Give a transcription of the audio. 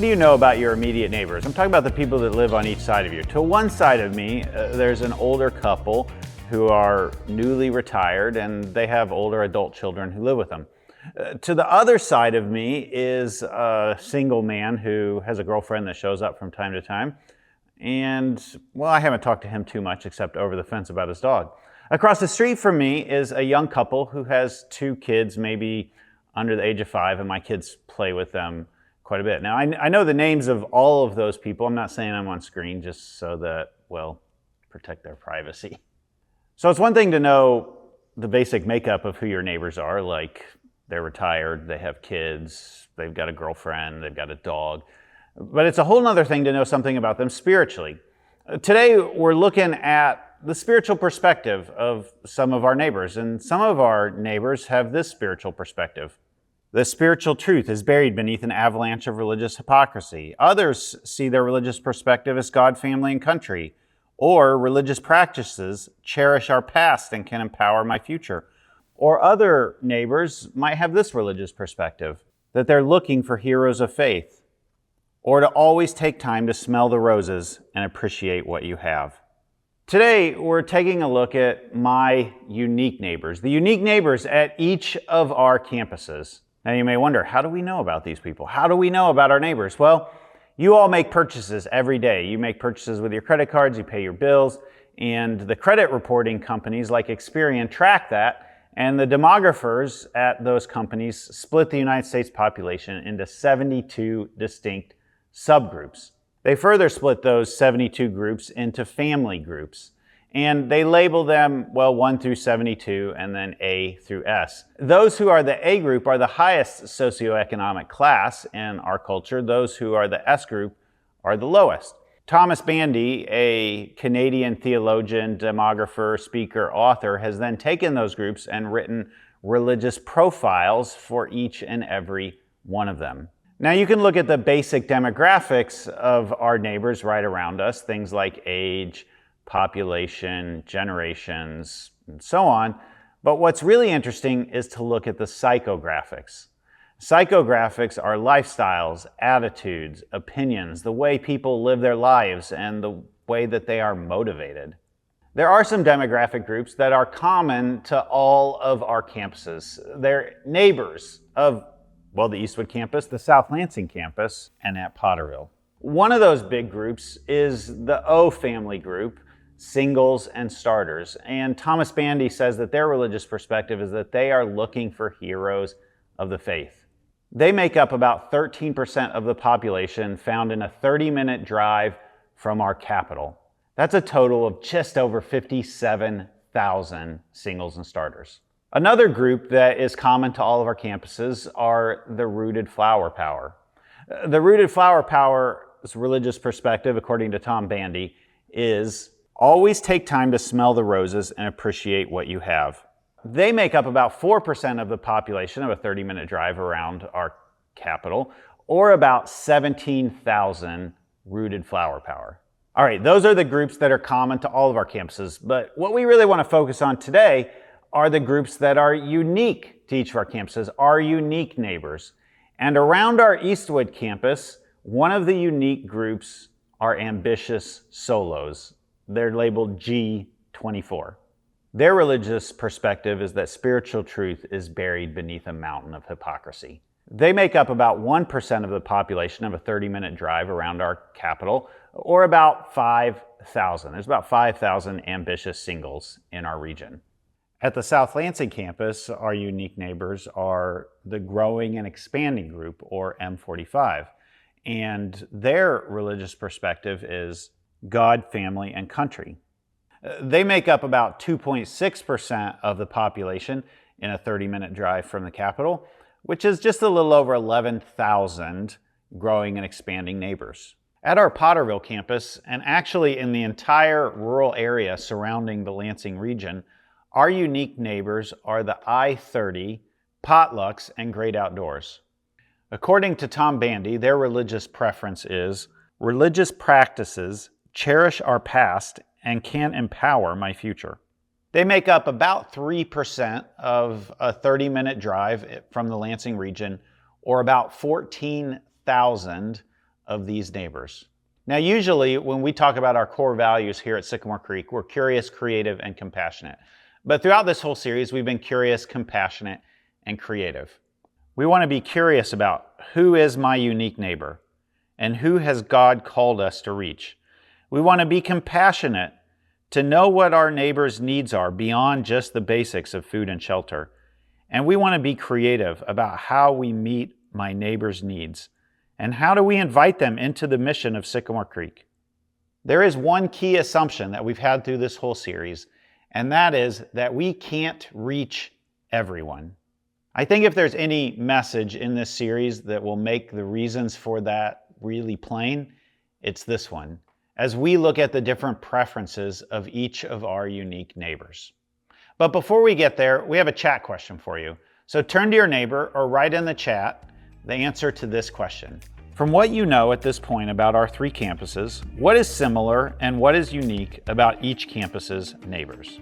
do you know about your immediate neighbors? I'm talking about the people that live on each side of you. To one side of me, there's an older couple who are newly retired and they have older adult children who live with them. To the other side of me is a single man who has a girlfriend that shows up from time to time. And, well, I haven't talked to him too much except over the fence about his dog. Across the street from me is a young couple who has 2 kids, maybe under the age of 5, and my kids play with them quite a bit. Now, I know the names of all of those people. I'm not saying I'm on screen just so that, well, protect their privacy. So it's one thing to know the basic makeup of who your neighbors are, like they're retired, they have kids, they've got a girlfriend, they've got a dog. But it's a whole other thing to know something about them spiritually. Today, we're looking at the spiritual perspective of some of our neighbors, and some of our neighbors have this spiritual perspective. The spiritual truth is buried beneath an avalanche of religious hypocrisy. Others see their religious perspective as God, family, and country, or religious practices cherish our past and can empower my future. Or other neighbors might have this religious perspective, that they're looking for heroes of faith, or to always take time to smell the roses and appreciate what you have. Today, we're taking a look at my unique neighbors, the unique neighbors at each of our campuses. Now you may wonder, how do we know about these people? How do we know about our neighbors? Well, you all make purchases every day. You make purchases with your credit cards, you pay your bills, and the credit reporting companies like Experian track that, and the demographers at those companies split the United States population into 72 distinct subgroups. They further split those 72 groups into family groups, and they label them, well, 1 through 72, and then A through S. Those who are the A group are the highest socioeconomic class in our culture. Those who are the S group are the lowest. Thomas Bandy, a Canadian theologian, demographer, speaker, author, has then taken those groups and written religious profiles for each and every one of them. Now you can look at the basic demographics of our neighbors right around us, things like age, population, generations, and so on. But what's really interesting is to look at the psychographics. Psychographics are lifestyles, attitudes, opinions, the way people live their lives, and the way that they are motivated. There are some demographic groups that are common to all of our campuses. They're neighbors of, well, the Eastwood campus, the South Lansing campus, and at Potterville. One of those big groups is the O family group, singles and starters. And Thomas Bandy says that their religious perspective is that they are looking for heroes of the faith. They make up about 13% of the population, found in a 30-minute drive from our capital. That's a total of just over 57,000 singles and starters. Another group that is common to all of our campuses are the rooted flower power. The rooted flower power's religious perspective, according to Tom Bandy, is always take time to smell the roses and appreciate what you have. They make up about 4% of the population of a 30-minute drive around our capital, or about 17,000 rooted flower power. All right, those are the groups that are common to all of our campuses, but what we really want to focus on today are the groups that are unique to each of our campuses, our unique neighbors. And around our Eastwood campus, one of the unique groups are ambitious solos. They're labeled G24. Their religious perspective is that spiritual truth is buried beneath a mountain of hypocrisy. They make up about 1% of the population of a 30-minute drive around our capital, or about 5,000. There's about 5,000 ambitious singles in our region. At the South Lansing campus, our unique neighbors are the growing and expanding group, or M45. And their religious perspective is God, family, and country. They make up about 2.6% of the population in a 30-minute drive from the capital, which is just a little over 11,000 growing and expanding neighbors. At our Potterville campus, and actually in the entire rural area surrounding the Lansing region, our unique neighbors are the I-30, potlucks, and great outdoors. According to Tom Bandy, their religious preference is religious practices cherish our past and can empower my future. They make up about 3% of a 30-minute drive from the Lansing region, or about 14,000 of these neighbors. Now, usually when we talk about our core values here at Sycamore Creek, we're curious, creative, and compassionate. But throughout this whole series, we've been curious, compassionate, and creative. We want to be curious about who is my unique neighbor and who has God called us to reach. We want to be compassionate to know what our neighbor's needs are beyond just the basics of food and shelter. And we want to be creative about how we meet my neighbor's needs and how do we invite them into the mission of Sycamore Creek. There is one key assumption that we've had through this whole series, and that is that we can't reach everyone. I think if there's any message in this series that will make the reasons for that really plain, it's this one, as we look at the different preferences of each of our unique neighbors. But before we get there, we have a chat question for you. So turn to your neighbor or write in the chat the answer to this question. From what you know at this point about our 3 campuses, what is similar and what is unique about each campus's neighbors?